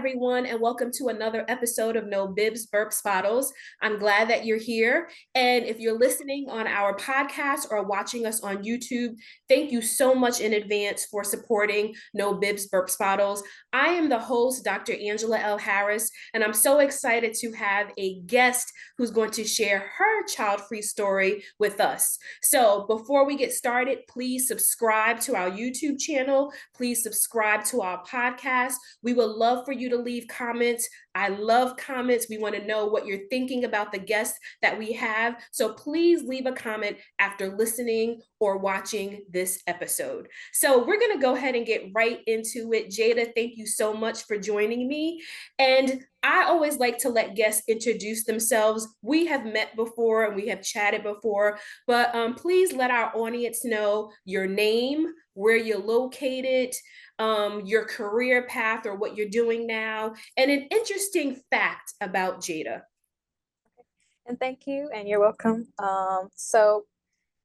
everyone, and welcome to another episode of No Bibs, Burps, Bottles. I'm glad that you're here. And if you're listening on our podcast or watching us on YouTube, thank you so much in advance for supporting No Bibs, Burps, Bottles. I am the host, Dr. Angela L. Harris, and I'm so excited to have a guest who's going to share her child-free story with us. So before we get started, please subscribe to our YouTube channel. Please subscribe to our podcast. We would love for you to leave comments. I love comments. We want to know what you're thinking about the guests that we have. So please leave a comment after listening or watching this episode. So we're going to go ahead and get right into it. Jada, thank you so much for joining me. And I always like to let guests introduce themselves. We have met before and we have chatted before, but please let our audience know your name, where you're located, your career path or what you're doing now, and an interesting fact about Jada. And thank you, and you're welcome. So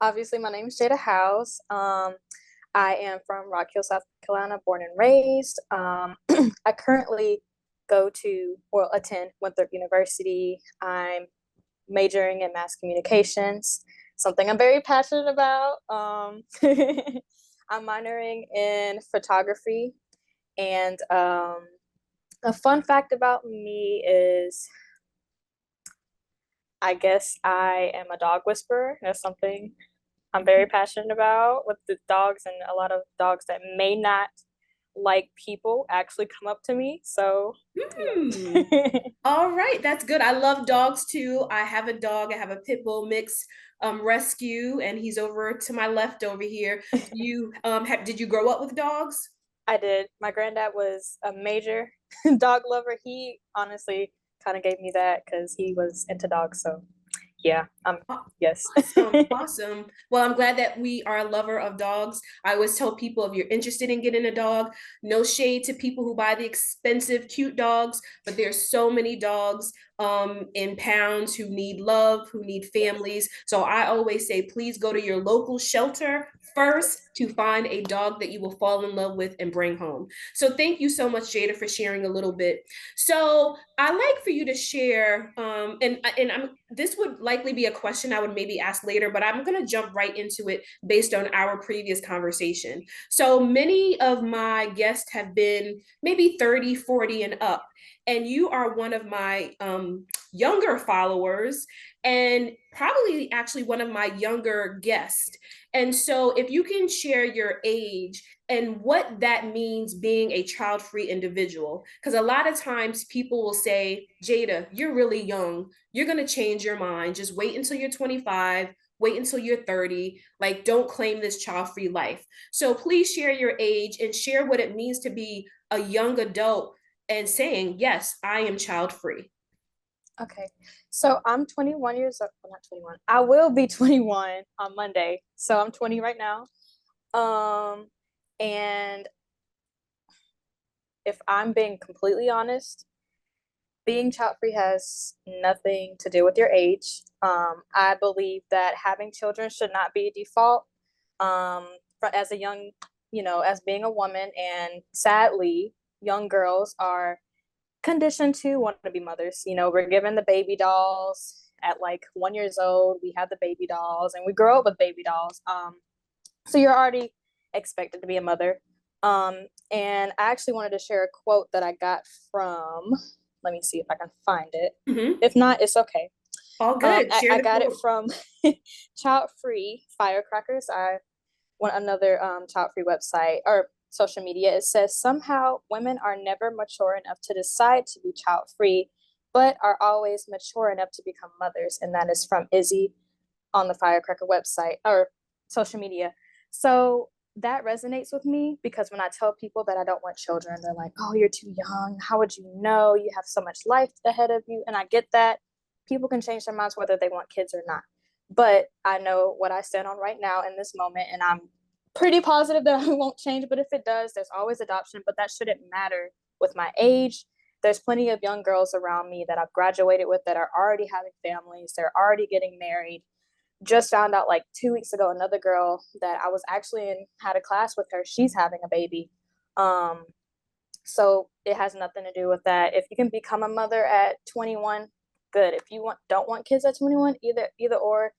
obviously my name is Jada Howze. I am from Rock Hill, South Carolina, born and raised. I currently attend Winthrop University. I'm majoring in mass communications, something I'm very passionate about. I'm minoring in photography, and a fun fact about me is I guess I am a dog whisperer. That's something I'm very passionate about with the dogs, and a lot of dogs that may not like people actually come up to me. So yeah. All right, that's good. I love dogs too. I have a dog. I have a pit bull mix rescue, and he's over to my left over here. Did you grow up with dogs? I did. My granddad was a major dog lover. He honestly kind of gave me that because he was into dogs. So yeah, yes. Awesome. Well, I'm glad that we are a lover of dogs. I always tell people if you're interested in getting a dog, no shade to people who buy the expensive, cute dogs, but there's so many dogs in pounds who need love, who need families. So I always say, please go to your local shelter first to find a dog that you will fall in love with and bring home. So thank you so much, Jada, for sharing a little bit. So I like for you to share, this would likely be a question I would maybe ask later, but I'm going to jump right into it based on our previous conversation. So many of my guests have been maybe 30, 40 and up, and you are one of my younger followers and probably actually one of my younger guests. And so if you can share your age and what that means being a child-free individual, because a lot of times people will say, Jada, you're really young. You're going to change your mind. Just wait until you're 25. Wait until you're 30. Like, don't claim this child-free life. So please share your age and share what it means to be a young adult and saying, yes, I am child-free. Okay, so I'm 21 years old. Well, not 21. I will be 21 on Monday. So I'm 20 right now. And if I'm being completely honest, being child-free has nothing to do with your age. I believe that having children should not be a default. As a young, as being a woman, and sadly, young girls are conditioned to want to be mothers. We're given the baby dolls at like 1 year old. We have the baby dolls, and we grow up with baby dolls. So you're already expected to be a mother. And I actually wanted to share a quote that I got from. Let me see if I can find it. Mm-hmm. If not, it's okay. All good. I got it from Childfree Firecrackers. I want another child-free website or social media. It says, somehow women are never mature enough to decide to be child-free, but are always mature enough to become mothers. And that is from Izzy on the Firecracker website or social media. So that resonates with me because when I tell people that I don't want children, they're like, oh, you're too young. How would you know? You have so much life ahead of you. And I get that. People can change their minds whether they want kids or not. But I know what I stand on right now in this moment, and I'm pretty positive that I won't change. But if it does, there's always adoption, but that shouldn't matter with my age. There's plenty of young girls around me that I've graduated with that are already having families. They're already getting married. Just found out like 2 weeks ago, another girl that I was actually had a class with her, she's having a baby. So it has nothing to do with that. If you can become a mother at 21, good. If you don't want kids at 21, either or,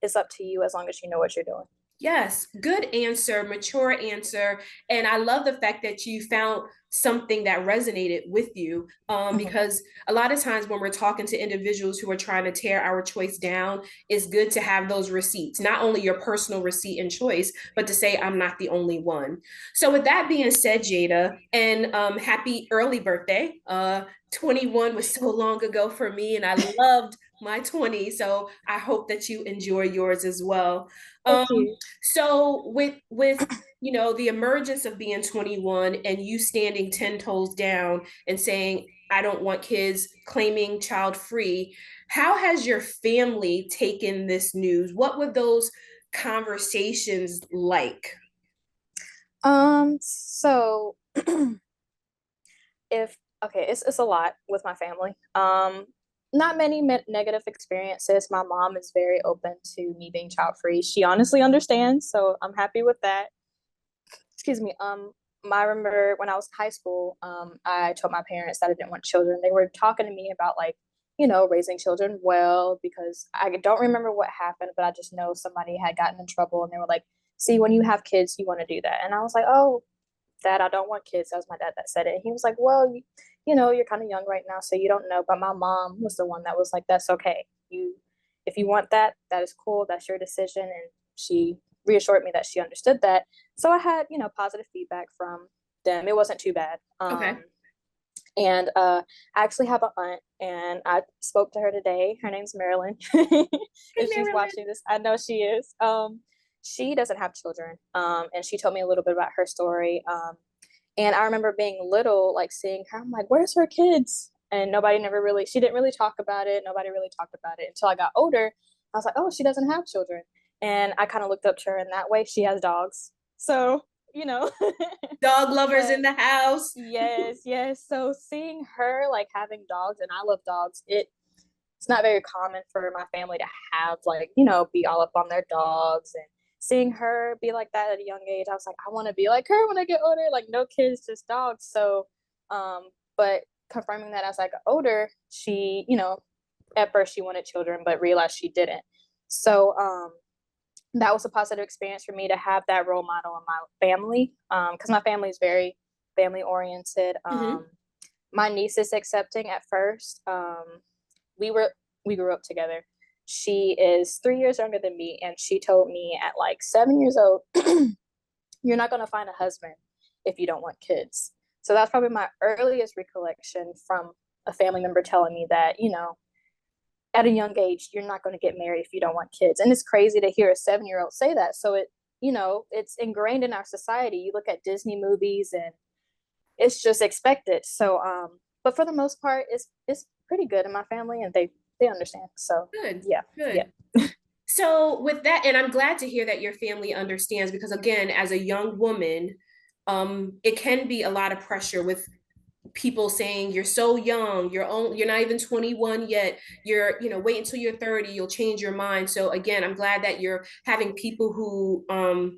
it's up to you as long as you know what you're doing. Yes, good answer, mature answer. And I love the fact that you found something that resonated with you. Mhm. Because a lot of times when we're talking to individuals who are trying to tear our choice down, it's good to have those receipts, not only your personal receipt and choice, but to say, I'm not the only one. So, with that being said, Jada, and happy early birthday. 21 was so long ago for me, and I loved my 20s. So, I hope that you enjoy yours as well. Um, Thank you. so with the emergence of being 21 and you standing 10 toes down and saying I don't want kids, claiming child free, how has your family taken this news? What were those conversations like? So if okay, it's a lot with my family. Not many negative experiences. My mom is very open to me being child free. She honestly understands, so I'm happy with that. Excuse me. I remember when I was in high school, I told my parents that I didn't want children. They were talking to me about like, raising children well, because I don't remember what happened, but I just know somebody had gotten in trouble and they were like, see, when you have kids, you want to do that. And I was like, oh, Dad, I don't want kids. That was my dad that said it. And he was like, well, you're kind of young right now, so you don't know. But my mom was the one that was like, that's okay. If you want that, that is cool. That's your decision. And she reassured me that she understood that. So I had, positive feedback from them. It wasn't too bad. Okay. And I actually have an aunt, and I spoke to her today. Her name's Marilyn. Hey, If she's Marilyn. watching this, I know she is. She doesn't have children, and she told me a little bit about her story. And I remember being little, like seeing her. I'm like, "Where's her kids?" And nobody never really. She didn't really talk about it. Nobody really talked about it until I got older. I was like, "Oh, she doesn't have children," and I kind of looked up to her in that way. She has dogs, so you know. Dog lovers in But the house. yes, yes. So seeing her like having dogs, and I love dogs, it's not very common for my family to have like, be all up on their dogs. And seeing her be like that at a young age, I was like, I want to be like her when I get older, like no kids, just dogs. So but confirming that as I got older, she, at first she wanted children, but realized she didn't. So that was a positive experience for me to have that role model in my family, because my family is very family oriented. Mm-hmm. My niece is accepting at first. We were we grew up together. She is 3 years younger than me, and she told me at like 7 years old, "You're not gonna find a husband if you don't want kids." So that's probably my earliest recollection from a family member telling me that, at a young age, you're not going to get married if you don't want kids. And it's crazy to hear a 7 year old say that. So it's ingrained in our society. You look at Disney movies and it's just expected. So, but for the most part, it's pretty good in my family, and they understand. So, Good, yeah, yeah. good. So with that, and I'm glad to hear that your family understands because again, as a young woman, it can be a lot of pressure with people saying you're so young, you're not even 21 yet, wait until you're 30, you'll change your mind. So again, I'm glad that you're having people who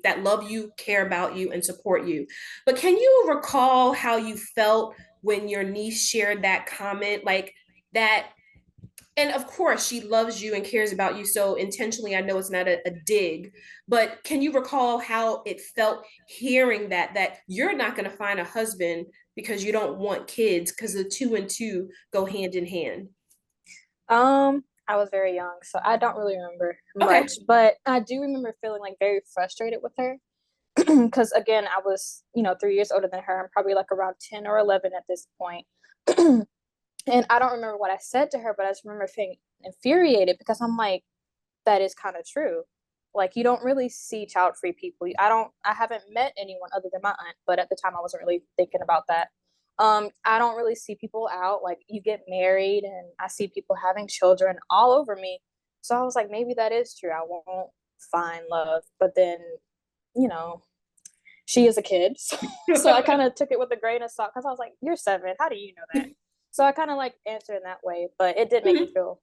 that love you, care about you, and support you. But can you recall how you felt when your niece shared that comment, like that? And of course she loves you and cares about you, so intentionally I know it's not a dig, but can you recall how it felt hearing that you're not going to find a husband because you don't want kids, because the two and two go hand in hand? I was very young, so I don't really remember Okay. much, but I do remember feeling like very frustrated with her because again, I was 3 years older than her. I'm probably like around 10 or 11 at this point. And I don't remember what I said to her, but I just remember feeling infuriated because I'm like, that is kind of true. Like you don't really see child free people. I haven't met anyone other than my aunt, but at the time I wasn't really thinking about that. I don't really see people out. Like you get married and I see people having children all over me. So I was like, maybe that is true. I won't find love. But then, you know, she is a kid. So I kind of took it with a grain of salt because I was like, you're 7. How do you know that? So I kind of like answered in that way, but it did make me Mhm. feel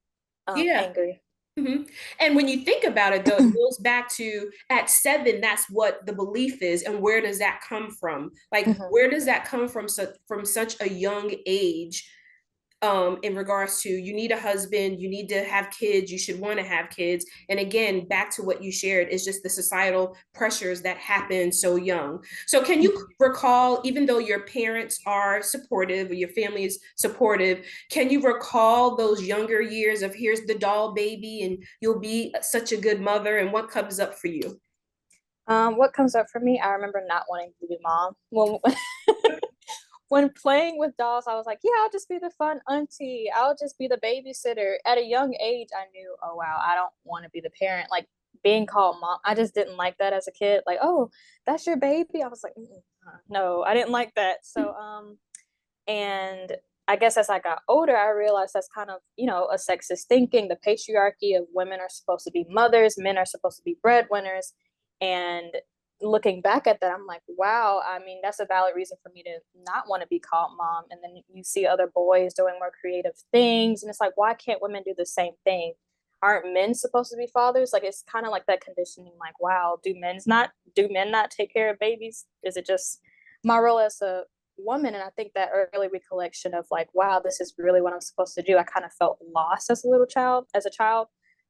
Yeah. angry. Mhm. And when you think about it, though, it goes back to at 7, that's what the belief is. And where does that come from? Like, Mhm. where does that come from such a young age? In regards to you need a husband, you need to have kids, you should want to have kids. And again, back to what you shared, is just the societal pressures that happen so young. So can you recall, even though your parents are supportive or your family is supportive, can you recall those younger years of here's the doll baby and you'll be such a good mother, and what comes up for you? What comes up for me? I remember not wanting to be mom. Well, when playing with dolls, I was like, yeah, I'll just be the fun auntie. I'll just be the babysitter. At a young age, I knew, oh wow, I don't want to be the parent. Like being called mom, I just didn't like that as a kid. Like, oh, that's your baby. I was like, no, I didn't like that. So, and I guess as I got older, I realized that's kind of, a sexist thinking, the patriarchy of women are supposed to be mothers, men are supposed to be breadwinners. And looking back at that, I'm like, wow, I mean, that's a valid reason for me to not want to be called mom. And then you see other boys doing more creative things. And it's like, why can't women do the same thing? Aren't men supposed to be fathers? Like, it's kind of like that conditioning, like, wow, do men not take care of babies? Is it just my role as a woman? And I think that early recollection of like, wow, this is really what I'm supposed to do. I kind of felt lost as a child,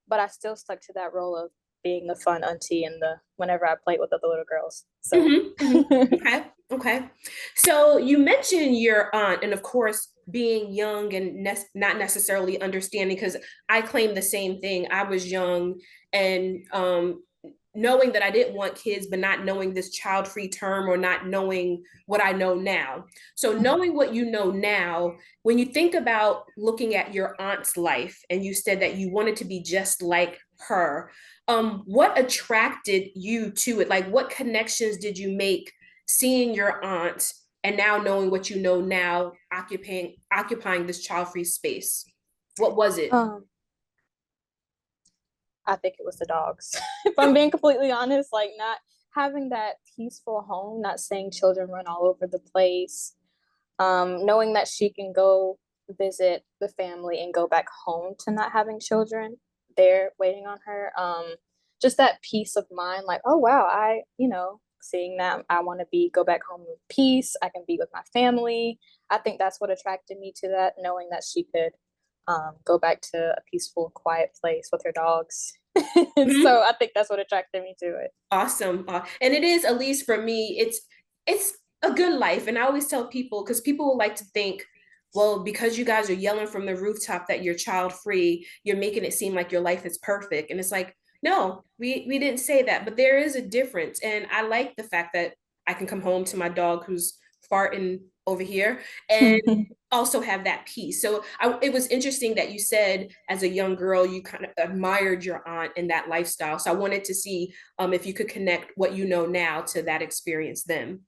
but I still stuck to that role of being the fun auntie and the whenever I played with the little girls. So Mm-hmm, mm-hmm. Okay. Okay. So you mentioned your aunt, and of course, being young and not necessarily understanding, because I claim the same thing. I was young and knowing that I didn't want kids, but not knowing this child free term or not knowing what I know now. So, knowing what you know now, when you think about looking at your aunt's life, and you said that you wanted to be just like her, what attracted you to it? Like, what connections did you make seeing your aunt and now knowing what you know now, occupying this child free space? What was it? um I think it was the dogs. If I'm being completely honest, like not having that peaceful home, not seeing children run all over the place, knowing that she can go visit the family and go back home to not having children there waiting on her. Just that peace of mind, like, oh wow, seeing that I want to go back home with peace. I can be with my family. I think that's what attracted me to that, knowing that she could go back to a peaceful, quiet place with her dogs. Mm-hmm. So I think that's what attracted me to it. Awesome. And it is, at least for me, it's a good life. And I always tell people, because people will like to think, well, because you guys are yelling from the rooftop that you're child free, you're making it seem like your life is perfect. And it's like, no, we didn't say that, but there is a difference. And I like the fact that I can come home to my dog who's farting over here and also have that peace. So it was interesting that you said as a young girl, you kind of admired your aunt in that lifestyle. So I wanted to see if you could connect what you know now to that experience then.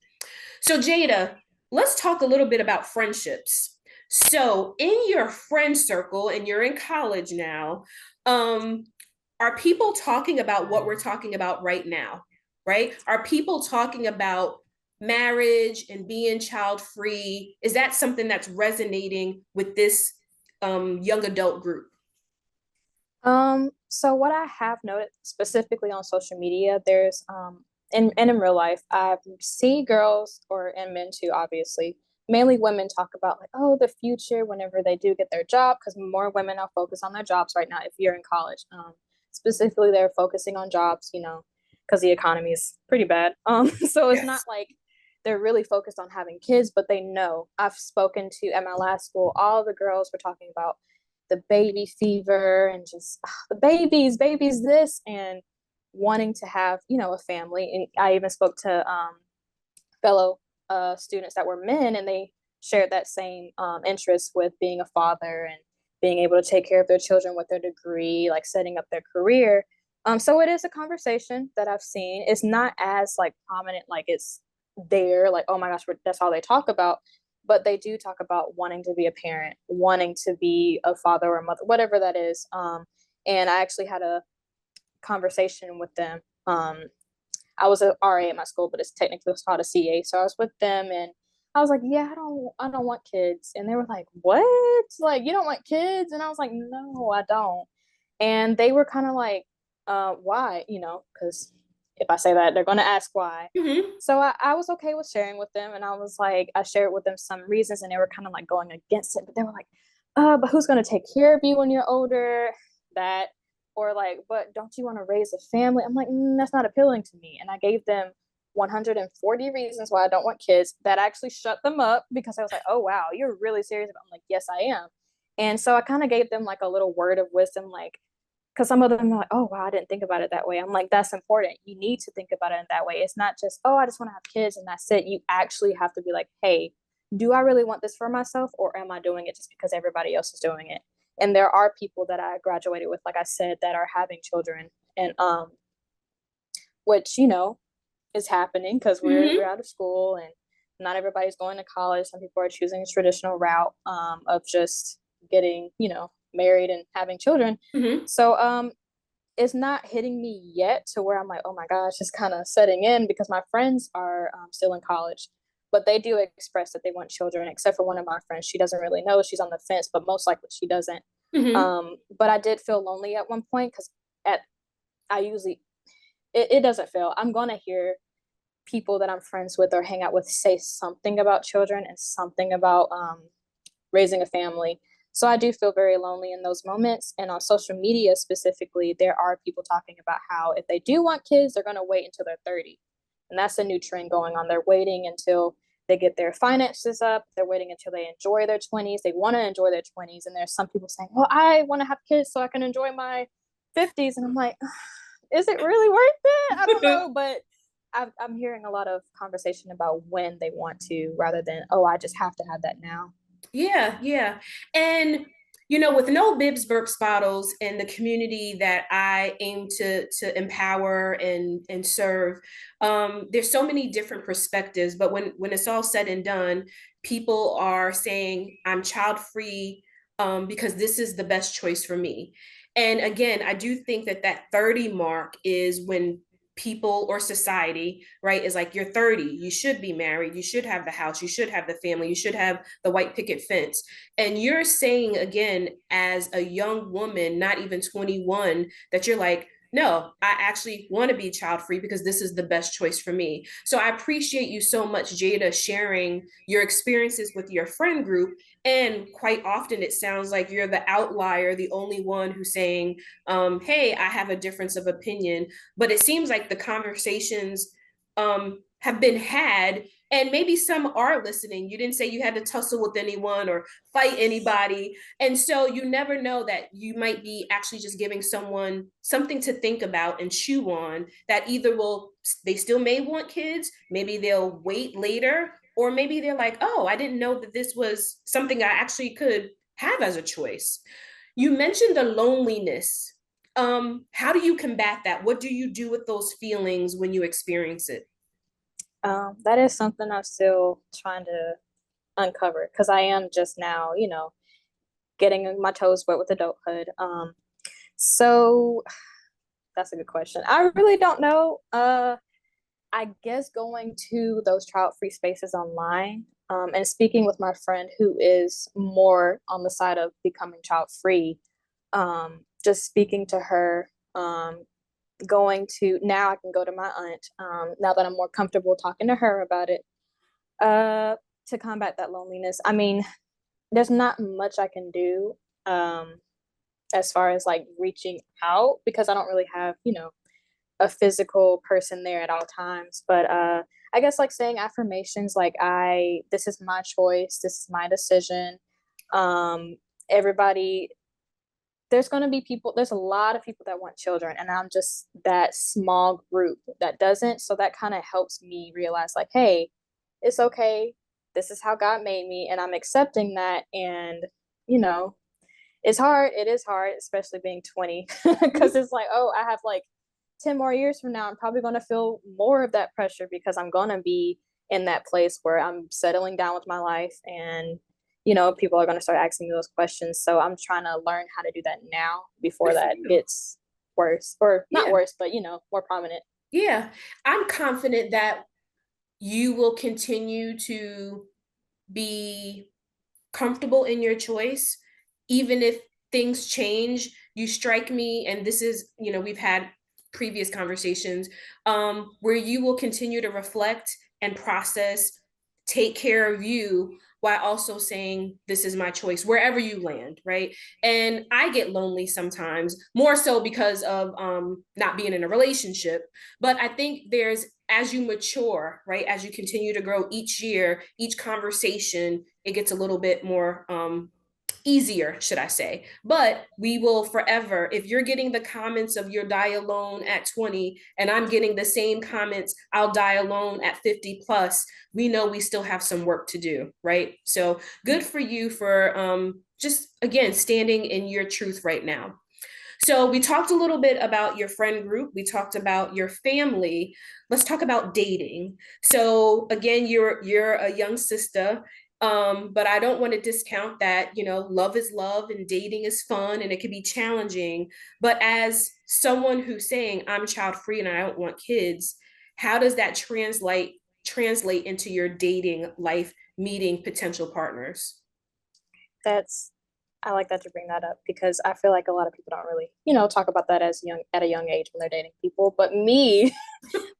So Jada, let's talk a little bit about friendships. So in your friend circle, and you're in college now, um, are people talking about what we're talking about right now? Right? Are people talking about marriage and being child free? Is that something that's resonating with this young adult group? So what I have noted specifically on social media, there's and in real life, I've seen girls or and men too, obviously, mainly women talk about like, oh, the future whenever they do get their job, because more women are focused on their jobs right now if you're in college. Specifically they're focusing on jobs, because the economy is pretty bad. So it's not Yes. like they're really focused on having kids, but they know. I've spoken to at my last school, all the girls were talking about the baby fever and just the babies this, and wanting to have a family. And I even spoke to fellow students that were men, and they shared that same interest with being a father and being able to take care of their children with their degree, like setting up their career. So it is a conversation that I've seen. It's not as like prominent, like it's there, like, oh my gosh, that's all they talk about. But they do talk about wanting to be a parent, wanting to be a father or a mother, whatever that is. And I actually had a conversation with them. I was an RA at my school, but it's technically called a CA. So I was with them, and I was like, yeah, I don't want kids. And they were like, what? Like, you don't want kids? And I was like, no, I don't. And they were kind of like, why? Because if I say that, they're going to ask why. Mm-hmm. So I was okay with sharing with them. And I was like, I shared with them some reasons, and they were kind of like going against it. But they were like, but who's going to take care of you when you're older? That, or like, but don't you want to raise a family? I'm like, that's not appealing to me. And I gave them 140 reasons why I don't want kids. That actually shut them up because I was like, oh, wow, you're really serious about it. I'm like, yes, I am. And so I kind of gave them like a little word of wisdom, like, because some of them are like, oh, wow, I didn't think about it that way. I'm like, that's important. You need to think about it in that way. It's not just, oh, I just want to have kids and that's it. You actually have to be like, hey, do I really want this for myself, or am I doing it just because everybody else is doing it? And there are people that I graduated with, like I said, that are having children, and which is happening because we're Mm-hmm. out of school, and not everybody's going to college. Some people are choosing a traditional route of just getting married and having children. Mm-hmm. So it's not hitting me yet to where I'm like, oh my gosh, it's kind of setting in, because my friends are still in college, but they do express that they want children, except for one of my friends. She doesn't really know. She's on the fence, but most likely she doesn't. Mm-hmm. But I did feel lonely at one point because at I usually it doesn't fail. I'm gonna hear people that I'm friends with or hang out with say something about children and something about raising a family. So I do feel very lonely in those moments. And on social media specifically, there are people talking about how if they do want kids, they're going to wait until they're 30. And that's a new trend going on. They're waiting until they get their finances up. They're waiting until they enjoy their 20s. They want to enjoy their 20s. And there's some people saying, well, I want to have kids so I can enjoy my 50s. And I'm like, is it really worth it? I don't know. But I'm hearing a lot of conversation about when they want to, rather than, oh, I just have to have that now. Yeah, yeah. And with no Bibs Burps bottles and the community that I aim to empower and serve, there's so many different perspectives. But when it's all said and done, people are saying I'm child free because this is the best choice for me. And again, I do think that 30 mark is when people or society, right, is like, you're 30, you should be married, you should have the house, you should have the family, you should have the white picket fence. And you're saying again, as a young woman, not even 21, that you're like, no, I actually want to be child free because this is the best choice for me. So I appreciate you so much, Jada, sharing your experiences with your friend group. And quite often it sounds like you're the outlier, the only one who's saying, hey, I have a difference of opinion. But it seems like the conversations have been had, and maybe some are listening. You didn't say you had to tussle with anyone or fight anybody, and so you never know that you might be actually just giving someone something to think about and chew on, that either will, they still may want kids, maybe they'll wait later, or maybe they're like, oh, I didn't know that this was something I actually could have as a choice. You mentioned the loneliness. How do you combat that? What do you do with those feelings when you experience it? That is something I'm still trying to uncover, because I am just now, getting my toes wet with adulthood. So that's a good question. I really don't know. I guess going to those child-free spaces online, and speaking with my friend who is more on the side of becoming child-free, just speaking to her, going to, now I can go to my aunt, now that I'm more comfortable talking to her about it, uh, to combat that loneliness. I mean, there's not much I can do, as far as like reaching out, because I don't really have, a physical person there at all times. But I guess like saying affirmations like, this is my choice, this is my decision. Everybody, there's going to be people, there's a lot of people that want children, and I'm just that small group that doesn't. So that kind of helps me realize like, hey, it's okay, this is how God made me, and I'm accepting that. And you know it's hard, it is hard, especially being 20, because it's like, oh, I have like 10 more years from now, I'm probably going to feel more of that pressure, because I'm going to be in that place where I'm settling down with my life, and people are going to start asking me those questions. So I'm trying to learn how to do that now before Good for that you. gets worse, or not Yeah. worse, but more prominent. Yeah. I'm confident that you will continue to be comfortable in your choice, even if things change. you strike me, and this is, we've had previous conversations, where you will continue to reflect and process, take care of you, while also saying, this is my choice, wherever you land, right? And I get lonely sometimes, more so because of not being in a relationship. But I think there's, as you mature, right, as you continue to grow each year, each conversation, it gets a little bit more easier, should I say. But we will forever, if you're getting the comments of your die alone at 20, and I'm getting the same comments, I'll die alone at 50 plus, we know we still have some work to do, right? So good for you for just, again, standing in your truth right now. So we talked a little bit about your friend group. We talked about your family. Let's talk about dating. So again, you're a young sister, but I don't want to discount that, love is love and dating is fun and it can be challenging. But as someone who's saying I'm child free and I don't want kids, how does that translate into your dating life, meeting potential partners? That's I like that to bring that up because I feel like a lot of people don't really, talk about that at a young age when they're dating people. But me,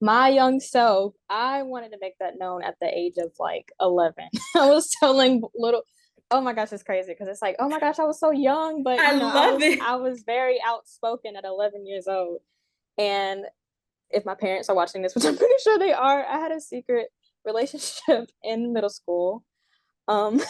my young self, I wanted to make that known at the age of like 11. I was telling little, oh my gosh, it's crazy because it's like, oh my gosh, I was so young, but I love it. I was very outspoken at 11 years old. And if my parents are watching this, which I'm pretty sure they are, I had a secret relationship in middle school. Um,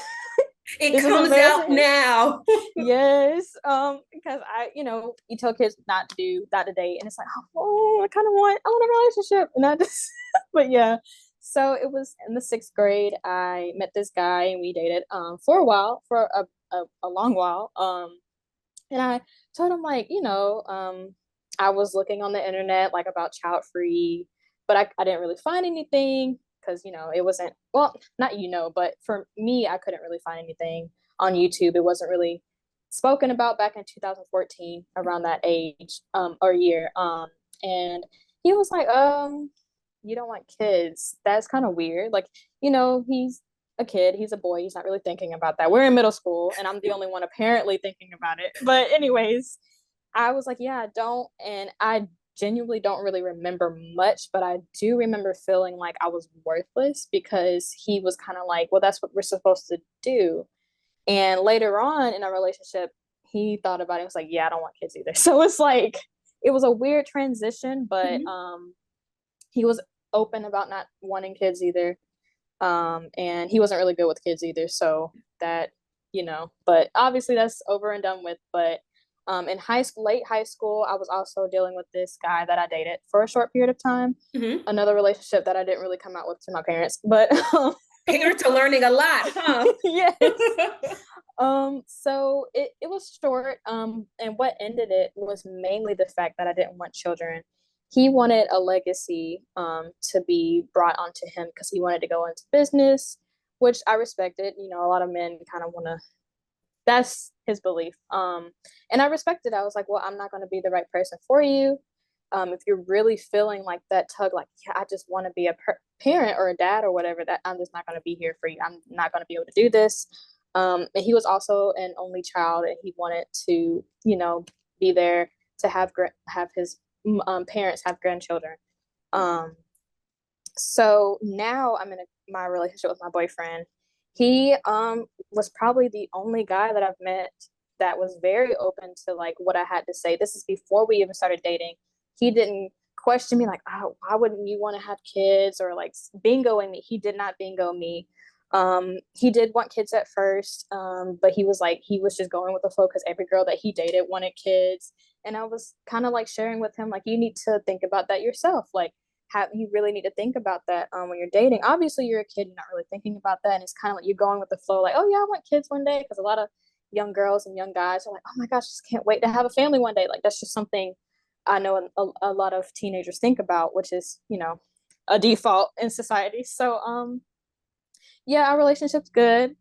it comes out now. Yes, because you tell kids not to date, and it's like, oh, I want a relationship, and I just, but yeah. So it was in the 6th grade. I met this guy, and we dated for a while, for a long while. And I told him like, I was looking on the internet like about child free, but I didn't really find anything because it wasn't, well, not, but for me I couldn't really find anything on YouTube. It wasn't really spoken about back in 2014 around that age or year. And he was like, you don't want kids, that's kind of weird, like, he's a kid, he's a boy, he's not really thinking about that. We're in middle school and I'm the only one apparently thinking about it. But anyways, I was like, yeah, I don't. And I genuinely don't really remember much, but I do remember feeling like I was worthless because he was kind of like, well, that's what we're supposed to do. And later on in our relationship, he thought about it and was like, yeah, I don't want kids either. So it's like, it was a weird transition, but he was open about not wanting kids either. And he wasn't really good with kids either. So that, but obviously that's over and done with. But in late high school, I was also dealing with this guy that I dated for a short period of time. Another relationship that I didn't really come out with to my parents, but parents are learning a lot, huh? Yes. So it was short. And what ended it was mainly the fact that I didn't want children. He wanted a legacy to be brought onto him because he wanted to go into business, which I respected. A lot of men kind of want to, that's his belief. And I respected. I was like, well, I'm not going to be the right person for you. If you're really feeling like that tug, like, yeah, I just want to be a parent or a dad or whatever, that I'm just not going to be here for you. I'm not going to be able to do this. And he was also an only child, and he wanted to, be there to have his parents have grandchildren. So now I'm in my relationship with my boyfriend. He was probably the only guy that I've met that was very open to like what I had to say. This is before we even started dating. He didn't question me like, oh, why wouldn't you want to have kids, or like bingoing me. He did not bingo me. He did want kids at first, but he was just going with the flow because every girl that he dated wanted kids. And I was kind of like sharing with him, like, you need to think about that yourself. Like, you really need to think about that when you're dating. Obviously, you're a kid, you're not really thinking about that. And it's kind of like you're going with the flow, like, oh, yeah, I want kids one day. Because a lot of young girls and young guys are like, oh my gosh, just can't wait to have a family one day. Like, that's just something I know a lot of teenagers think about, which is, a default in society. So, yeah, our relationship's good.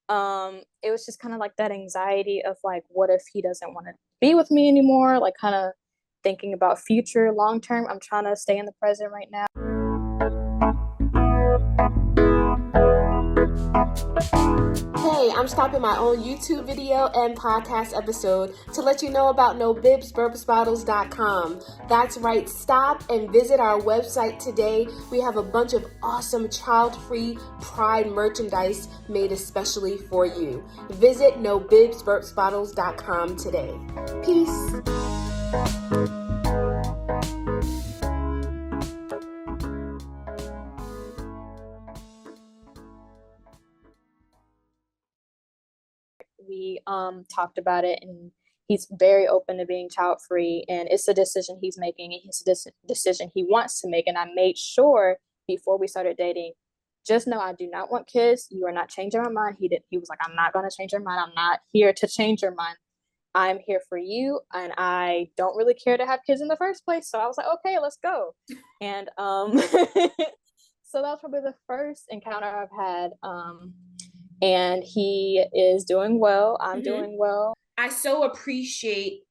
It was just kind of like that anxiety of like, what if he doesn't want to be with me anymore? Like, kind of thinking about future long term. I'm trying to stay in the present right now. Hey, I'm stopping my own YouTube video and podcast episode to let you know about 𝐂𝐵ibsburpsbottles.com. That's right, stop and visit our website today. We have a bunch of awesome child-free pride merchandise made especially for you. Visit 𝐂𝐵ibsburpsbottles.com today. Peace. We talked about it, and he's very open to being child free, and it's a decision he's making, and it's a decision he wants to make. And I made sure before we started dating, just know I do not want kids. You are not changing my mind. He was like, I'm not going to change your mind. I'm not here to change your mind. I'm here for you, and I don't really care to have kids in the first place. So I was like, okay, let's go. And so that was probably the first encounter I've had. And he is doing well. I'm doing well. I so appreciate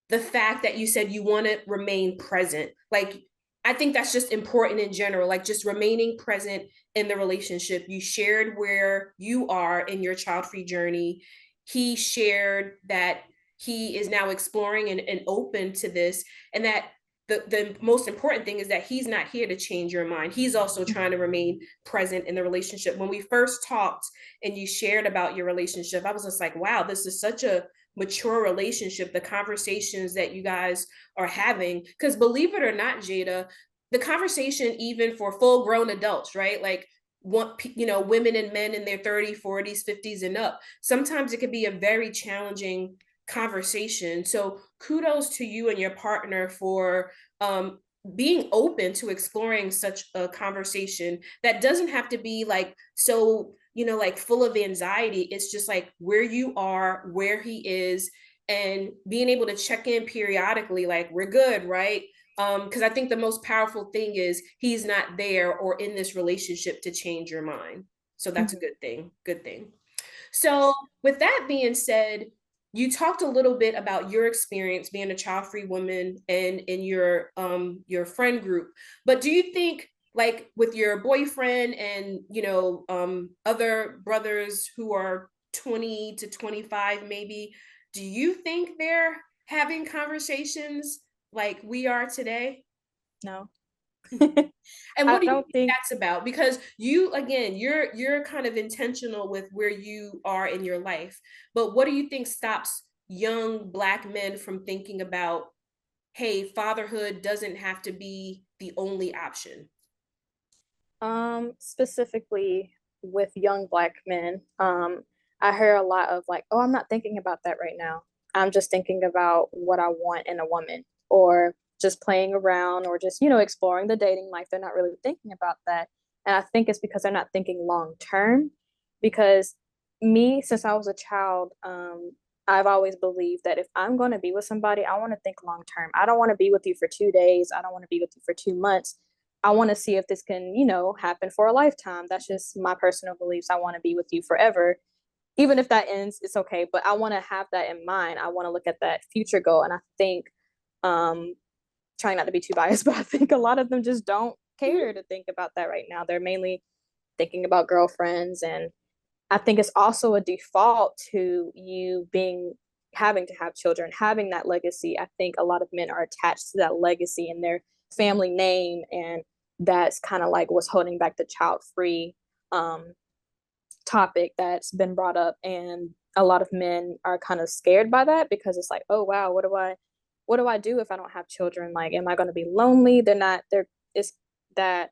the fact that you said you want to remain present. Like, I think that's just important in general, like just remaining present in the relationship. You shared where you are in your child-free journey. He shared that he is now exploring and open to this, and that the most important thing is that he's not here to change your mind. He's also trying to remain present in the relationship. When we first talked and you shared about your relationship, I was just like, wow, this is such a mature relationship, the conversations that you guys are having. Because believe it or not, Jada, the conversation, even for full grown adults, right? Like, women and men in their 30s, 40s, 50s and up, sometimes it could be a very challenging conversation. So kudos to you and your partner for being open to exploring such a conversation that doesn't have to be like so, like full of anxiety. It's just like where you are, where he is, and being able to check in periodically, like, we're good, right? Because I think the most powerful thing is he's not there or in this relationship to change your mind. So that's a good thing. Good thing. So with that being said, you talked a little bit about your experience being a child-free woman and in your friend group. But do you think, like, with your boyfriend and other brothers who are 20 to 25 maybe, do you think they're having conversations like we are today? No. And what do you think that's about? Because you, again, you're kind of intentional with where you are in your life, but what do you think stops young Black men from thinking about, hey, fatherhood doesn't have to be the only option? Specifically with young Black men, I hear a lot of like, oh, I'm not thinking about that right now. I'm just thinking about what I want in a woman, or just playing around, or just, exploring the dating life. They're not really thinking about that. And I think it's because they're not thinking long term. Because me, since I was a child, I've always believed that if I'm going to be with somebody, I want to think long term. I don't want to be with you for 2 days. I don't want to be with you for 2 months. I want to see if this can, happen for a lifetime. That's just my personal beliefs. I want to be with you forever. Even if that ends, it's okay. But I want to have that in mind. I want to look at that future goal. And I think, trying not to be too biased, but I think a lot of them just don't care to think about that right now. They're mainly thinking about girlfriends. And I think it's also a default to you having to have children, having that legacy. I think a lot of men are attached to that legacy and their family name, and that's kind of like what's holding back the child-free topic that's been brought up. And a lot of men are kind of scared by that, because it's like, oh wow, what do I do if I don't have children? Like, am I going to be lonely? It's that,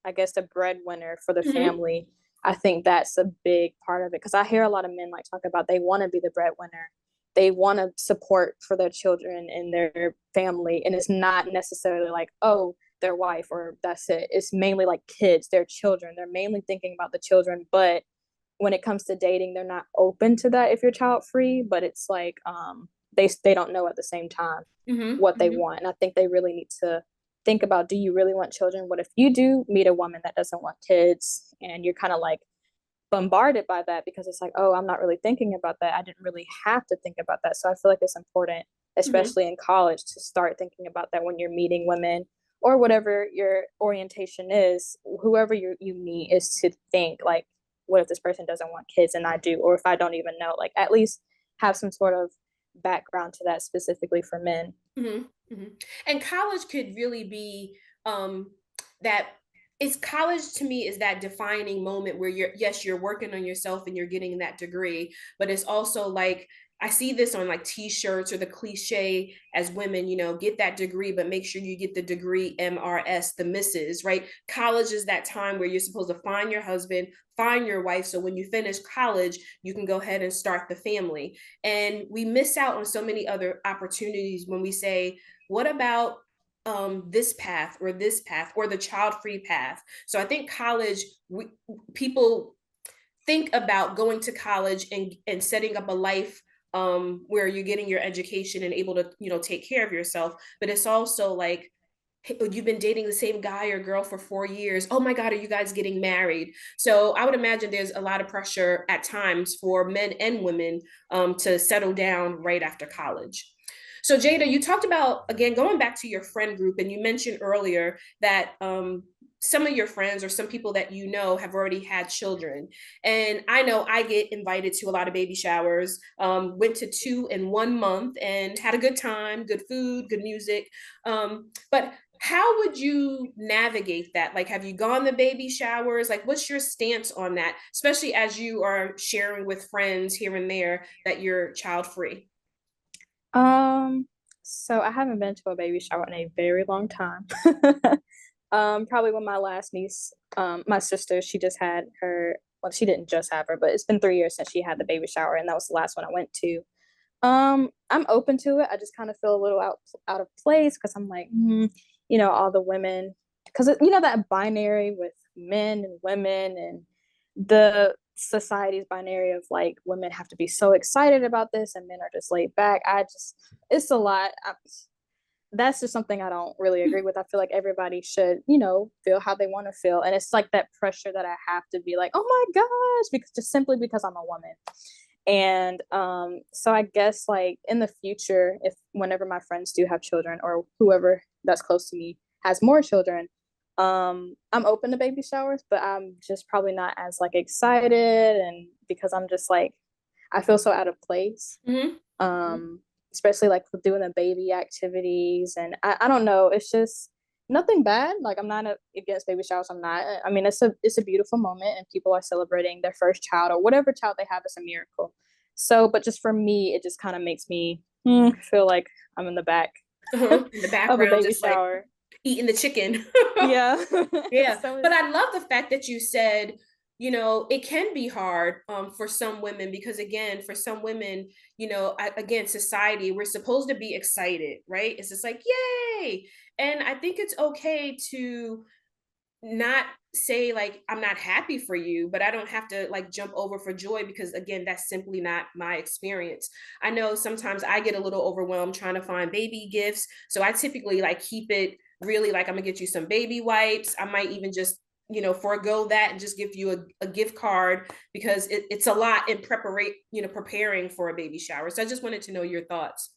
I guess, the breadwinner for the family. I think that's a big part of it, because I hear a lot of men like talk about they want to be the breadwinner. They want to support for their children and their family. And it's not necessarily like, oh, their wife or that's it. It's mainly like kids, their children. They're mainly thinking about the children. But when it comes to dating, they're not open to that if you're child free. But it's like they don't know at the same time what they want. And I think they really need to think about, do you really want children? What if you do meet a woman that doesn't want kids, and you're kind of like bombarded by that, because it's like, oh, I'm not really thinking about that. I didn't really have to think about that. So I feel like it's important, especially in college, to start thinking about that when you're meeting women, or whatever your orientation is, whoever you meet, is to think like, what if this person doesn't want kids and I do, or if I don't even know, like at least have some sort of background to that specifically for men. Mm-hmm. Mm-hmm. And college could really be that it's college to me is that defining moment where you're working on yourself and you're getting that degree, but it's also like I see this on like t-shirts or the cliche as women, get that degree, but make sure you get the degree MRS, the missus, right? College is that time where you're supposed to find your husband, find your wife. So when you finish college, you can go ahead and start the family. And we miss out on so many other opportunities when we say, what about this path or the child-free path? So I think college, people think about going to college and setting up a life where you're getting your education and able to take care of yourself, but it's also like, hey, you've been dating the same guy or girl for 4 years. Oh my God, are you guys getting married? So I would imagine there's a lot of pressure at times for men and women to settle down right after college. So Jada, you talked about, again, going back to your friend group, and you mentioned earlier that some of your friends or some people that have already had children. And I know I get invited to a lot of baby showers, went to 2 in 1 month and had a good time, good food, good music. But how would you navigate that? Like, have you gone to baby showers? Like, what's your stance on that, especially as you are sharing with friends here and there that you're child free? Um, so I haven't been to a baby shower in a very long time. Probably when my last niece, my sister, she just had her, well, she didn't just have her, but it's been 3 years since she had the baby shower, and that was the last one I went to. I'm open to it. I just kind of feel a little out of place because I'm like, all the women, because that binary with men and women and the society's binary of like women have to be so excited about this and men are just laid back. It's a lot. That's just something I don't really agree with. I feel like everybody should, feel how they want to feel. And it's like that pressure that I have to be like, oh my gosh, because just simply because I'm a woman. And so I guess like in the future, if whenever my friends do have children or whoever that's close to me has more children, I'm open to baby showers, but I'm just probably not as like excited, and because I'm just like I feel so out of place. Mm-hmm. Especially like with doing the baby activities, and I don't know, it's just nothing bad. Like I'm not against baby showers. I'm not. I mean, it's a beautiful moment, and people are celebrating their first child or whatever child they have is a miracle. So, but just for me, it just kind of makes me feel like I'm in the back In the of a background, baby just like shower. eating the chicken. Yeah. Yeah, So but it's I love the fact that you said, it can be hard for some women because, again, for some women, again, society, we're supposed to be excited, right? It's just like, yay. And I think it's okay to not say like I'm not happy for you, but I don't have to like jump over for joy because, again, that's simply not my experience. I know sometimes I get a little overwhelmed trying to find baby gifts, so I typically like keep it really like I'm gonna get you some baby wipes. I might even just forego that and just give you a gift card because it's a lot in preparing for a baby shower. So I just wanted to know your thoughts.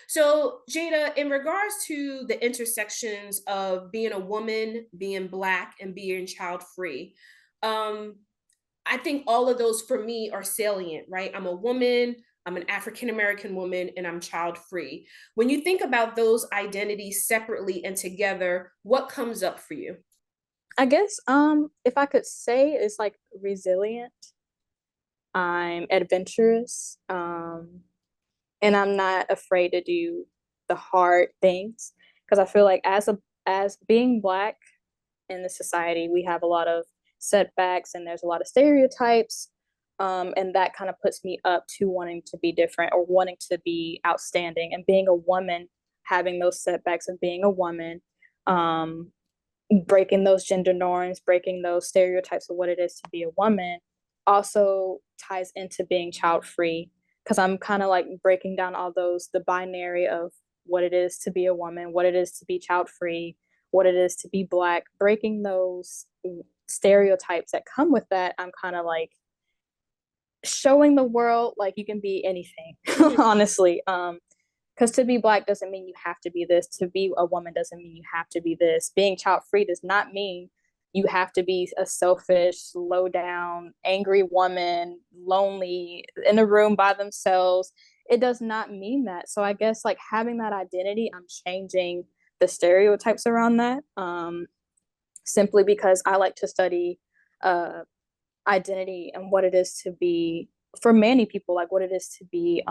So, Jada, in regards to the intersections of being a woman, being Black, and being child free, um, I think all of those for me are salient, right? I'm a woman, I'm an African American woman, and I'm child free. When you think about those identities separately and together, what comes up for you? I guess if I could say it's like resilient. I'm adventurous. And I'm not afraid to do the hard things because I feel like as being Black in the society, we have a lot of setbacks and there's a lot of stereotypes. And that kind of puts me up to wanting to be different or wanting to be outstanding. And being a woman, having those setbacks of being a woman, um, breaking those gender norms, breaking those stereotypes of what it is to be a woman, also ties into being child free because I'm kind of like breaking down all those the binary of what it is to be a woman, what it is to be child free, what it is to be Black, breaking those stereotypes that come with that. I'm kind of like showing the world like you can be anything, honestly. Because to be Black doesn't mean you have to be this. To be a woman doesn't mean you have to be this. Being child free does not mean you have to be a selfish, low down, angry woman, lonely, in a room by themselves. It does not mean that. So I guess like having that identity, I'm changing the stereotypes around that. Simply because I like to study uh, identity and what it is to be for many people, like what it is to be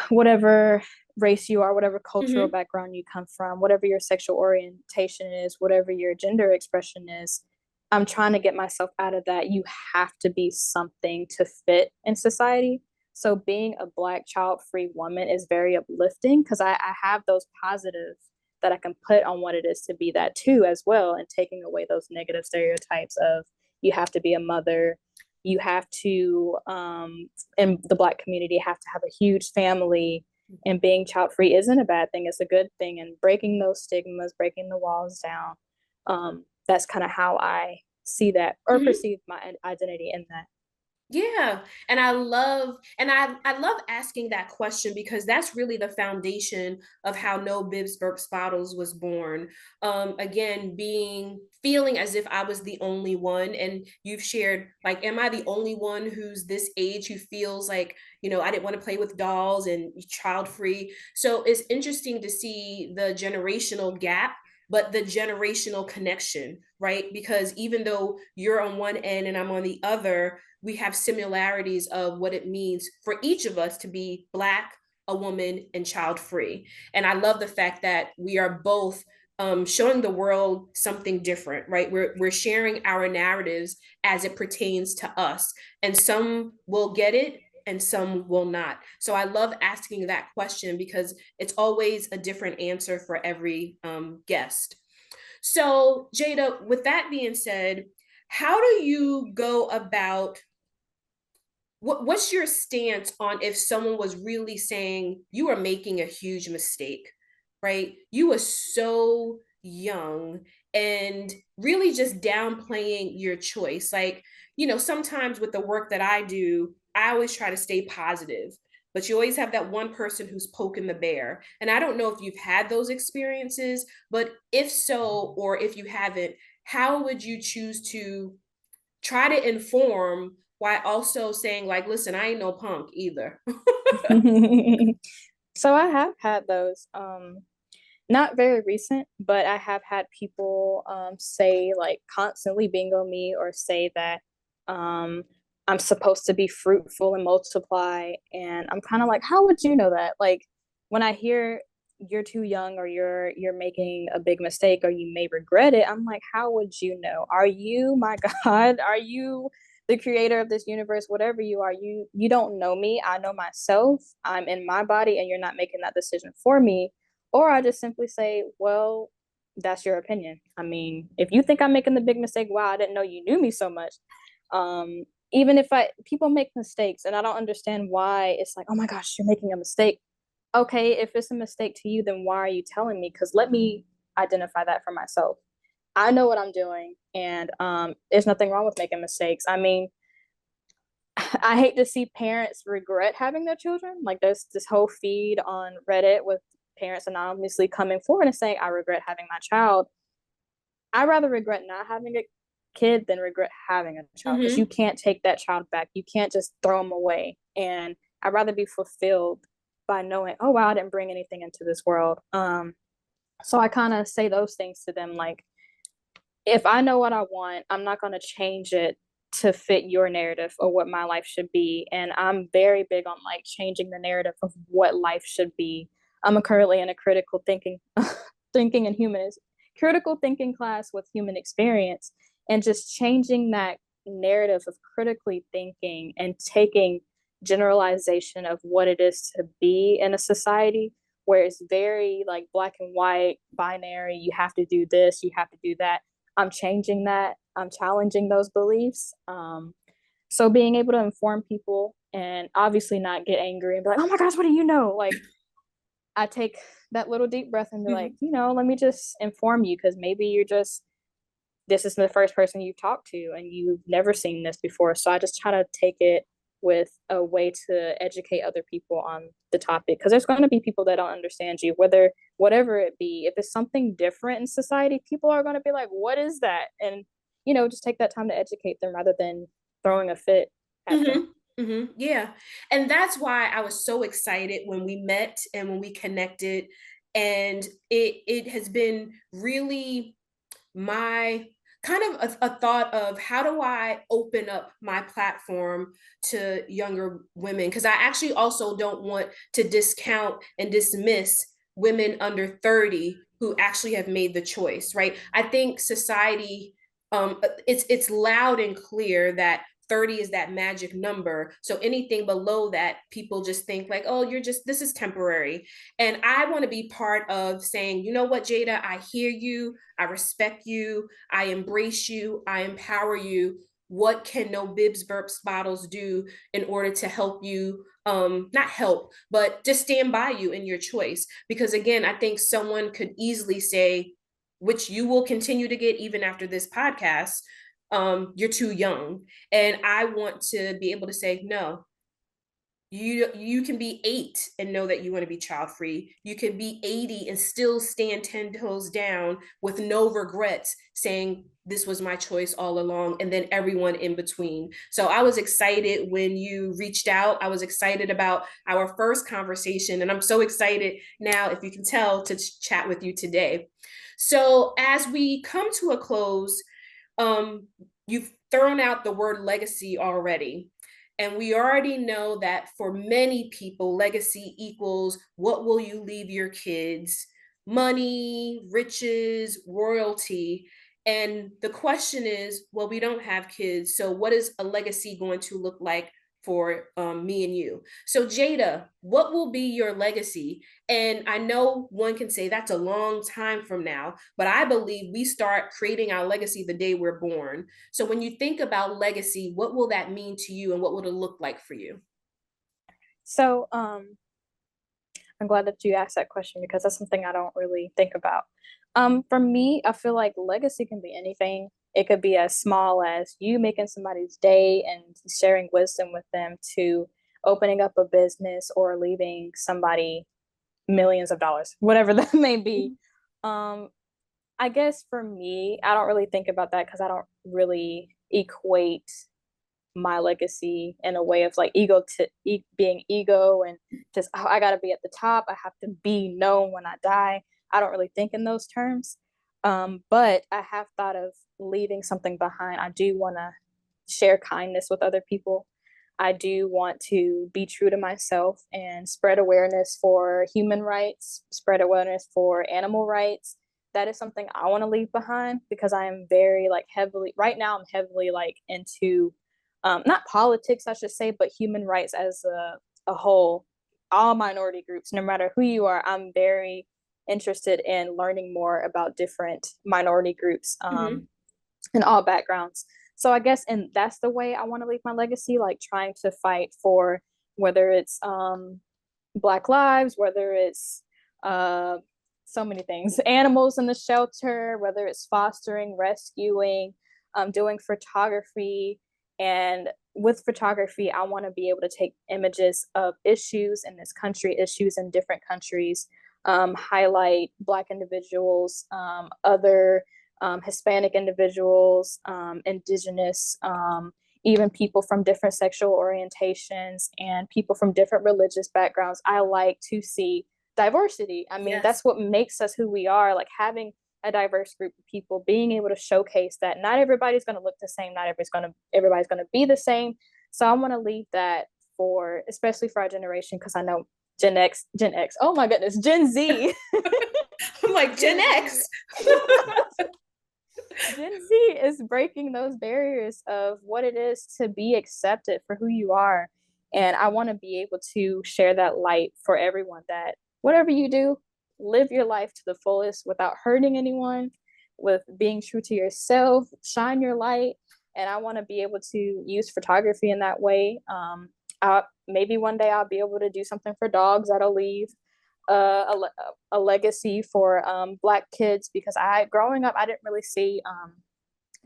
whatever race you are, whatever cultural Mm-hmm. background you come from, whatever your sexual orientation is, whatever your gender expression is. I'm trying to get myself out of that. You have to be something to fit in society. So being a Black child-free woman is very uplifting because I have those positives that I can put on what it is to be that too as well, and taking away those negative stereotypes of you have to be a mother, you have to in the Black community have to have a huge family, and being child free isn't a bad thing, it's a good thing, and breaking those stigmas, breaking the walls down. That's kind of how I see that or Mm-hmm. perceive my identity in that. Yeah. And I love asking that question because that's really the foundation of how No Bibs Burps Bottles was born. Again, being feeling as if I was the only one. And you've shared, like, am I the only one who's this age who feels like, I didn't want to play with dolls and child free. So it's interesting to see the generational gap, but the generational connection, right? Because even though you're on one end and I'm on the other, we have similarities of what it means for each of us to be Black, a woman, and child free. And I love the fact that we are both showing the world something different, right? We're sharing our narratives as it pertains to us, and some will get it and some will not. So I love asking that question because it's always a different answer for every guest. So, Jada, with that being said, how do you go about what's your stance on if someone was really saying you are making a huge mistake, right? You were so young and really just downplaying your choice. Like, sometimes with the work that I do, I always try to stay positive, but you always have that one person who's poking the bear. And I don't know if you've had those experiences, but if so, or if you haven't, how would you choose to try to inform while also saying, like, listen, I ain't no punk either? So I have had those. Not very recent, but I have had people say like constantly bingo me or say that um, I'm supposed to be fruitful and multiply. And I'm kind of like, how would you know that? Like when I hear you're too young or you're making a big mistake or you may regret it, I'm like, how would you know? Are you my God? Are you the creator of this universe? Whatever you are, you don't know me. I know myself. I'm in my body and you're not making that decision for me. Or I just simply say, well, that's your opinion. I mean, if you think I'm making the big mistake, wow, I didn't know you knew me so much. Even if people make mistakes and I don't understand why it's like, oh my gosh, you're making a mistake. Okay, if it's a mistake to you, then why are you telling me? Because let me identify that for myself. I know what I'm doing, and there's nothing wrong with making mistakes. I mean, I hate to see parents regret having their children. Like there's this whole feed on Reddit with parents anonymously coming forward and saying, I regret having my child. I rather regret not having a kid than regret having a child because you Mm-hmm. can't take that child back. You can't just throw them away. And I'd rather be fulfilled by knowing, oh wow, I didn't bring anything into this world. So I kind of say those things to them like, if I know what I want, I'm not going to change it to fit your narrative or what my life should be. And I'm very big on like changing the narrative of what life should be. I'm currently in a critical thinking, thinking and humanism, critical thinking class with human experience, and just changing that narrative of critically thinking and taking generalization of what it is to be in a society where it's very like black and white, binary. You have to do this, you have to do that. I'm changing that. I'm challenging those beliefs. So being able to inform people and obviously not get angry and be like, oh my gosh, what do you know? Like I take that little deep breath and be like, Mm-hmm. let me just inform you because maybe this is the first person you've talked to and you've never seen this before. So I just try to take it with a way to educate other people on the topic, because there's going to be people that don't understand you, whether whatever it be. If it's something different in society, people are going to be like, what is that? And just take that time to educate them rather than throwing a fit at them. Yeah. And that's why I was so excited when we met and when we connected. And it has been really my kind of a thought of how do I open up my platform to younger women? Because I actually also don't want to discount and dismiss women under 30 who actually have made the choice, right? I think society, it's loud and clear that 30 is that magic number. So anything below that, people just think like, oh, this is temporary. And I want to be part of saying, you know what, Jada, I hear you, I respect you, I embrace you, I empower you. What can no bibs burps bottles do in order to help you, not help, but just stand by you in your choice? Because again, I think someone could easily say, which you will continue to get even after this podcast, you're too young. And I want to be able to say, no, you can be 8 and know that you want to be child free. You can be 80 and still stand 10 toes down with no regrets, saying this was my choice all along, and then everyone in between. So I was excited when you reached out. I was excited about our first conversation, and I'm so excited now, if you can tell, to chat with you today. So as we come to a close, you've thrown out the word legacy already. And we already know that for many people, legacy equals what will you leave your kids? Money, riches, royalty. And the question is, well, we don't have kids. So what is a legacy going to look like for me and you? So Jada, what will be your legacy? And I know one can say that's a long time from now, but I believe we start creating our legacy the day we're born. So when you think about legacy, what will that mean to you and what will it look like for you? So I'm glad that you asked that question, because that's something I don't really think about. For me, I feel like legacy can be anything. It could be as small as you making somebody's day and sharing wisdom with them, to opening up a business or leaving somebody millions of dollars, whatever that may be. Um, I guess for me, I don't really think about that because I don't really equate my legacy in a way of like being ego and just, oh, I got to be at the top, I have to be known when I die. I don't really think in those terms. But I have thought of leaving something behind. I do want to share kindness with other people. I do want to be true to myself and spread awareness for human rights, spread awareness for animal rights. That is something I want to leave behind, because I am very like heavily right now, I'm heavily like into not politics, I should say, but human rights as a whole, all minority groups, no matter who you are. I'm very interested in learning more about different minority groups, in all backgrounds. So I guess, and that's the way I want to leave my legacy, like trying to fight for, whether it's Black lives, whether it's so many things, animals in the shelter, whether it's fostering, rescuing, doing photography. And with photography, I want to be able to take images of issues in this country, issues in different countries, highlight Black individuals, other Hispanic individuals, Indigenous, even people from different sexual orientations and people from different religious backgrounds. I like to see diversity. I mean, Yes. that's what makes us who we are, like having a diverse group of people, being able to showcase that not everybody's going to look the same, not everybody's going to be the same. So I want to leave that for, especially for our generation, because I know Gen X, oh my goodness, Gen Z. I'm like, Gen X. Gen Z is breaking those barriers of what it is to be accepted for who you are. And I want to be able to share that light for everyone, that whatever you do, live your life to the fullest without hurting anyone, with being true to yourself, shine your light. And I want to be able to use photography in that way. Maybe one day I'll be able to do something for dogs that'll leave a legacy for Black kids, because growing up, I didn't really see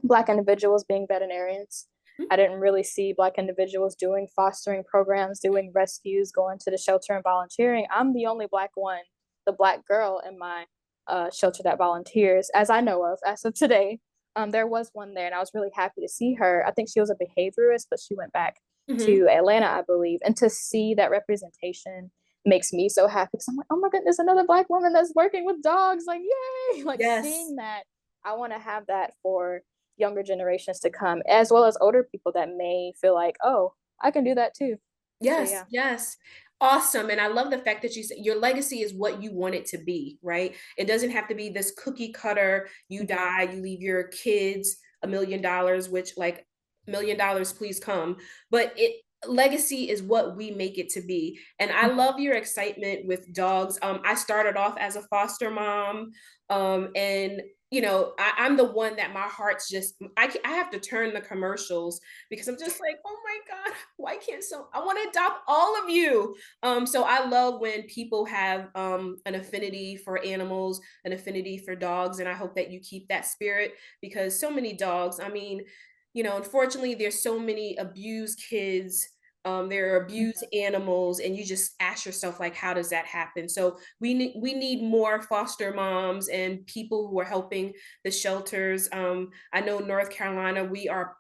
Black individuals being veterinarians. I didn't really see Black individuals doing fostering programs, doing rescues, going to the shelter and volunteering. I'm the only Black one, the Black girl in my shelter that volunteers, as I know of, as of today. There was one there, and I was really happy to see her. I think she was a behaviorist, but she went back Mm-hmm. to Atlanta, I believe. And to see that representation makes me so happy because I'm like, oh my goodness, another Black woman that's working with dogs. Like, yay! Like Yes. seeing that, I want to have that for younger generations to come, as well as older people that may feel like, oh, I can do that too. So Yes, yeah. yes. Awesome. And I love the fact that you said your legacy is what you want it to be, right? It doesn't have to be this cookie cutter, you Mm-hmm. die, you leave your kids $1 million, which like $1 million, please come. But it legacy is what we make it to be. And I Mm-hmm. love your excitement with dogs. I started off as a foster mom. And I'm the one that my heart's just I have to turn the commercials because I'm just like, oh my God, why can't I want to adopt all of you. So I love when people have an affinity for animals, an affinity for dogs, and I hope that you keep that spirit because so many dogs, I mean, unfortunately there's so many abused kids, there are abused Mm-hmm. animals, and you just ask yourself like, how does that happen? So we need more foster moms and people who are helping the shelters. I know North Carolina, we are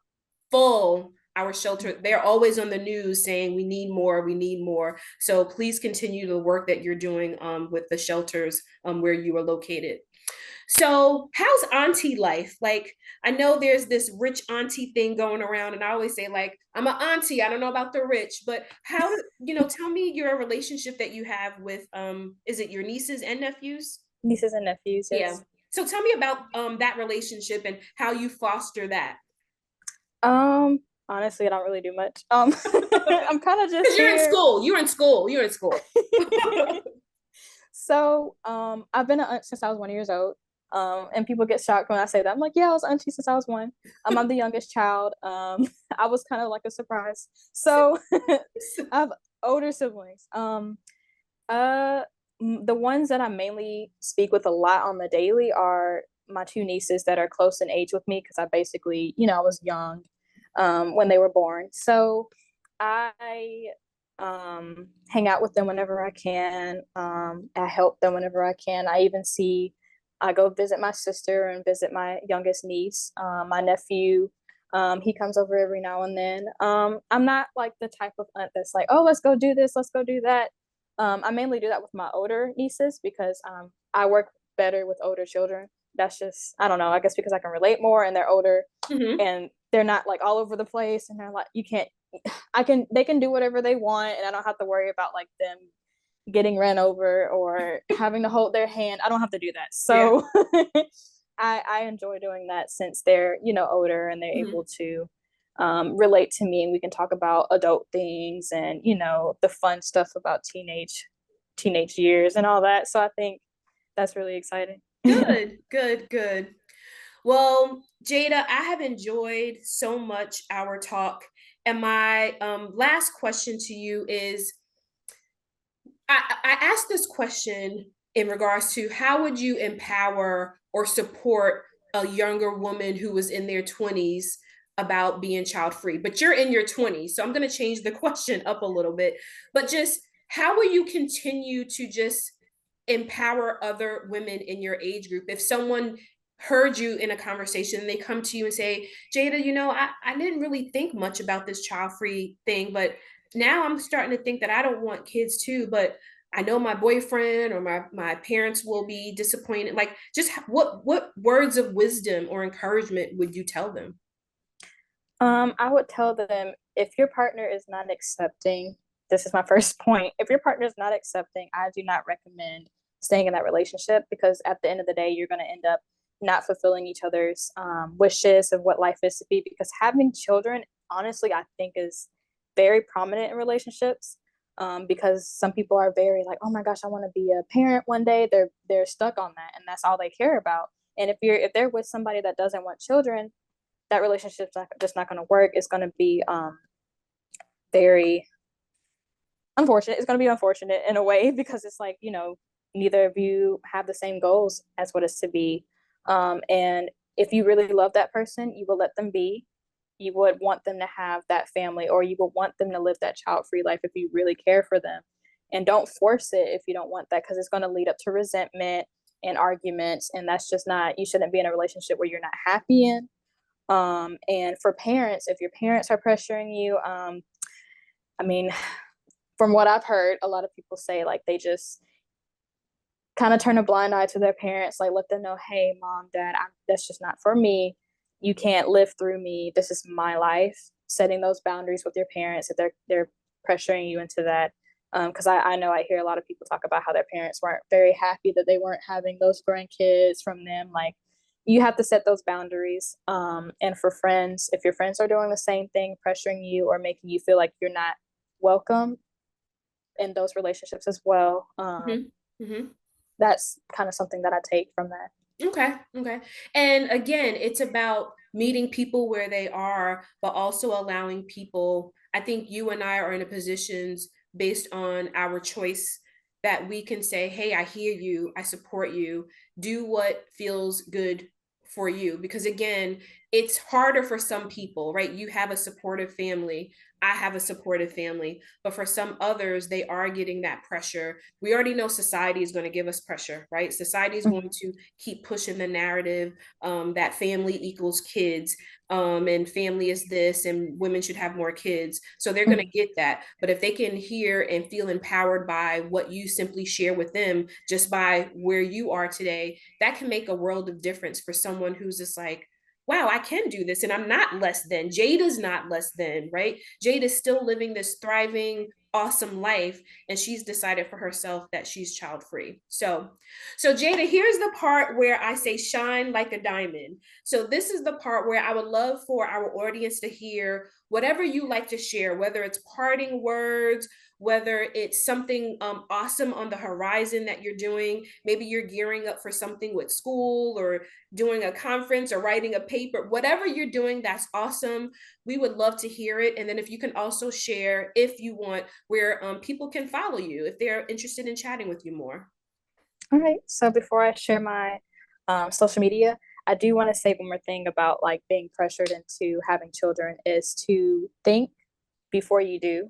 full. Our shelter, they're always on the news saying we need more, we need more. So please continue the work that you're doing with the shelters where you are located. So how's auntie life? Like, I know there's this rich auntie thing going around, and I always say like, I'm an auntie, I don't know about the rich, but tell me your relationship that you have with is it your nieces and nephews? Nieces and nephews, Yeah. yes. So tell me about that relationship and how you foster that. Um, honestly, I don't really do much. I'm kind of just Because you're in here. school. You're in school. You're in school. So, I've been an aunt since I was 1 year old. And people get shocked when I say that. I'm like, yeah, I was auntie since I was one. I'm the youngest child. I was kind of like a surprise. So I have older siblings. Uh, the ones that I mainly speak with a lot on the daily are my two nieces that are close in age with me because I basically, I was young when they were born. So I hang out with them whenever I can. I help them whenever I can. I go visit my sister and visit my youngest niece. My nephew, he comes over every now and then. I'm not like the type of aunt that's like, oh, let's go do this, let's go do that. I mainly do that with my older nieces because I work better with older children. That's just, I don't know, I guess because I can relate more and they're older Hmm. and they're not like all over the place and they're like, you can't, they can do whatever they want and I don't have to worry about like them getting ran over or having to hold their hand. I don't have to do that. Yeah. So I enjoy doing that since they're, older and they're able Hmm. to relate to me and we can talk about adult things and, the fun stuff about teenage years and all that. So I think that's really exciting. Good, good, good. Well, Jada, I have enjoyed so much our talk. And my last question to you is I asked this question in regards to how would you empower or support a younger woman who was in their 20s about being child free? But you're in your 20s, so I'm going to change the question up a little bit. But just how will you continue to just empower other women in your age group? If someone heard you in a conversation and they come to you and say, Jada, I didn't really think much about this child free thing, but now I'm starting to think that I don't want kids too, but I know my boyfriend or my parents will be disappointed. Like, just what words of wisdom or encouragement would you tell them? I would tell them if your partner is not accepting, this is my first point. If your partner is not accepting, I do not recommend staying in that relationship because at the end of the day, you're going to end up not fulfilling each other's wishes of what life is to be. Because having children, honestly, I think is very prominent in relationships. Because some people are very like, oh my gosh, I want to be a parent one day. They're stuck on that, and that's all they care about. And if they're with somebody that doesn't want children, that relationship's just not going to work. It's going to be very unfortunate. It's going to be unfortunate in a way because it's like, neither of you have the same goals as what is to be. And if you really love that person, you will let them be. you would want them to have that family, or you would want them to live that child-free life if you really care for them. And don't force it if you don't want that, because it's going to lead up to resentment and arguments, and that's just not, you shouldn't be in a relationship where you're not happy in. And for parents, if your parents are pressuring you, I mean, from what I've heard, a lot of people say like they just kind of turn a blind eye to their parents, like let them know, hey, mom, dad, that's just not for me. You can't live through me. This is my life. Setting those boundaries with your parents, if they're pressuring you into that. Because I know I hear a lot of people talk about how their parents weren't very happy that they weren't having those grandkids from them. Like, you have to set those boundaries. And for friends, if your friends are doing the same thing, pressuring you or making you feel like you're not welcome in those relationships as well, that's kind of something that I take from that. Okay. Okay. And again, it's about meeting people where they are, but also allowing people. I think you and I are in a positions based on our choice that we can say, hey, I hear you, I support you, do what feels good for you. Because again, it's harder for some people, right? You have a supportive family. I have a supportive family, but for some others, they are getting that pressure. We already know society is going to give us pressure, right? Society is going to keep pushing the narrative that family equals kids, and family is this, and women should have more kids. So they're going to get that. But if they can hear and feel empowered by what you simply share with them, just by where you are today, that can make a world of difference for someone who's just like, wow, I can do this and I'm not less than. Jada's not less than, right? Jada's still living this thriving, awesome life, and she's decided for herself that she's child free. So Jada, here's the part where I say shine like a diamond. So this is the part where I would love for our audience to hear whatever you like to share, whether it's parting words, whether it's something awesome on the horizon that you're doing. Maybe you're gearing up for something with school or doing a conference or writing a paper, whatever you're doing, that's awesome. We would love to hear it. And then if you can also share, if you want, where people can follow you if they're interested in chatting with you more. All right. So before I share my social media, I do want to say one more thing about like being pressured into having children is to think before you do.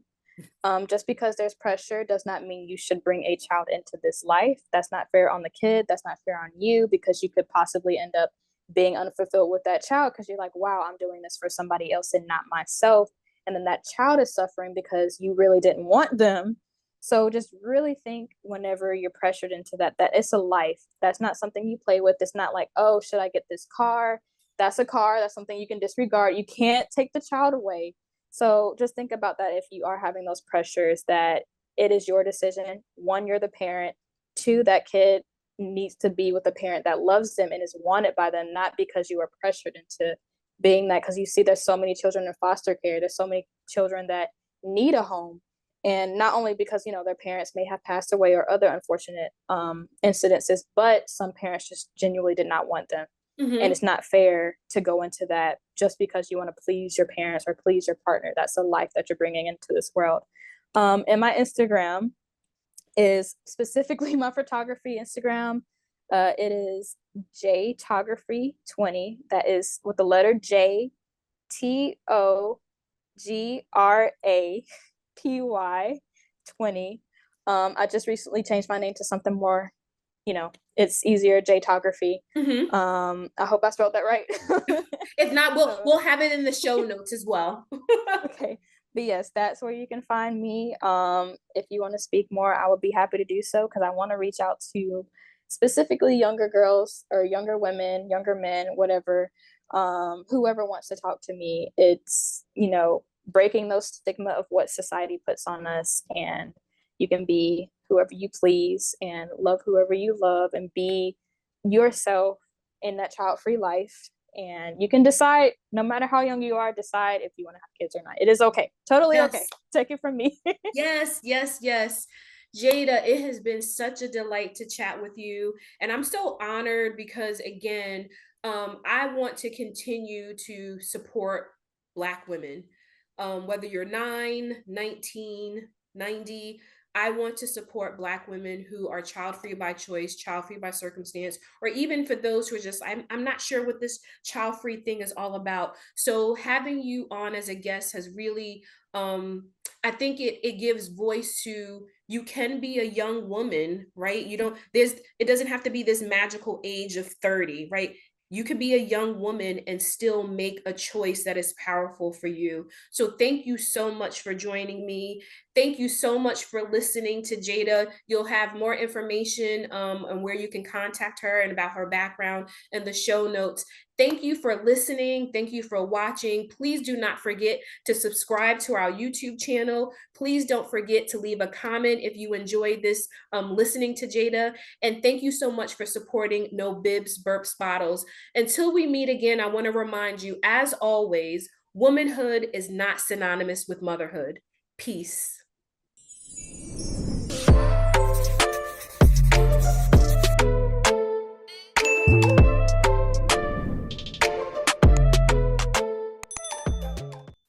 Just because there's pressure does not mean you should bring a child into this life. That's not fair on the kid. That's not fair on you, because you could possibly end up being unfulfilled with that child because you're like, wow, I'm doing this for somebody else and not myself. And then that child is suffering because you really didn't want them. So just really think whenever you're pressured into that, that it's a life. That's not something you play with. It's not like, oh, should I get this car? That's a car. That's something you can disregard. You can't take the child away. So just think about that if you are having those pressures, that it is your decision. One, you're the parent. Two, that kid needs to be with a parent that loves them and is wanted by them, not because you are pressured into being that. Because you see, there's so many children in foster care. There's so many children that need a home. And not only because, you know, their parents may have passed away or other unfortunate incidences, but some parents just genuinely did not want them. And it's not fair to go into that just because you want to please your parents or please your partner. That's a life that you're bringing into this world. And my Instagram is specifically my photography Instagram. It is Jtography20. That is with the letter J, TOGRAPY 20. I just recently changed my name to something more, you know, it's easier, Jtography. I hope I spelled that right. If not, we'll have it in the show notes as well. Okay. But yes, that's where you can find me. If you want to speak more, I would be happy to do so, because I want to reach out to specifically younger girls or younger women, younger men, whatever, whoever wants to talk to me. It's, you know, breaking those stigma of what society puts on us, and you can be whoever you please and love whoever you love and be yourself in that child-free life. And you can decide, no matter how young you are, decide if you want to have kids or not. It is okay. Totally okay. Take it from me. Yes, yes, yes. Jada, it has been such a delight to chat with you. And I'm so honored because, again, I want to continue to support Black women. Whether you're 9, 19, 90, I want to support Black women who are child-free by choice, child-free by circumstance, or even for those who are just, I'm not sure what this child-free thing is all about. So having you on as a guest has really, I think it gives voice to, you can be a young woman, right? You don't, it doesn't have to be this magical age of 30, right? You could be a young woman and still make a choice that is powerful for you. So thank you so much for joining me. Thank you so much for listening to Jada. You'll have more information on where you can contact her and about her background in the show notes. Thank you for listening. Thank you for watching. Please do not forget to subscribe to our YouTube channel. Please don't forget to leave a comment if you enjoyed this listening to Jada. And thank you so much for supporting No Bibs Burps Bottles. Until we meet again, I want to remind you, as always, womanhood is not synonymous with motherhood. Peace.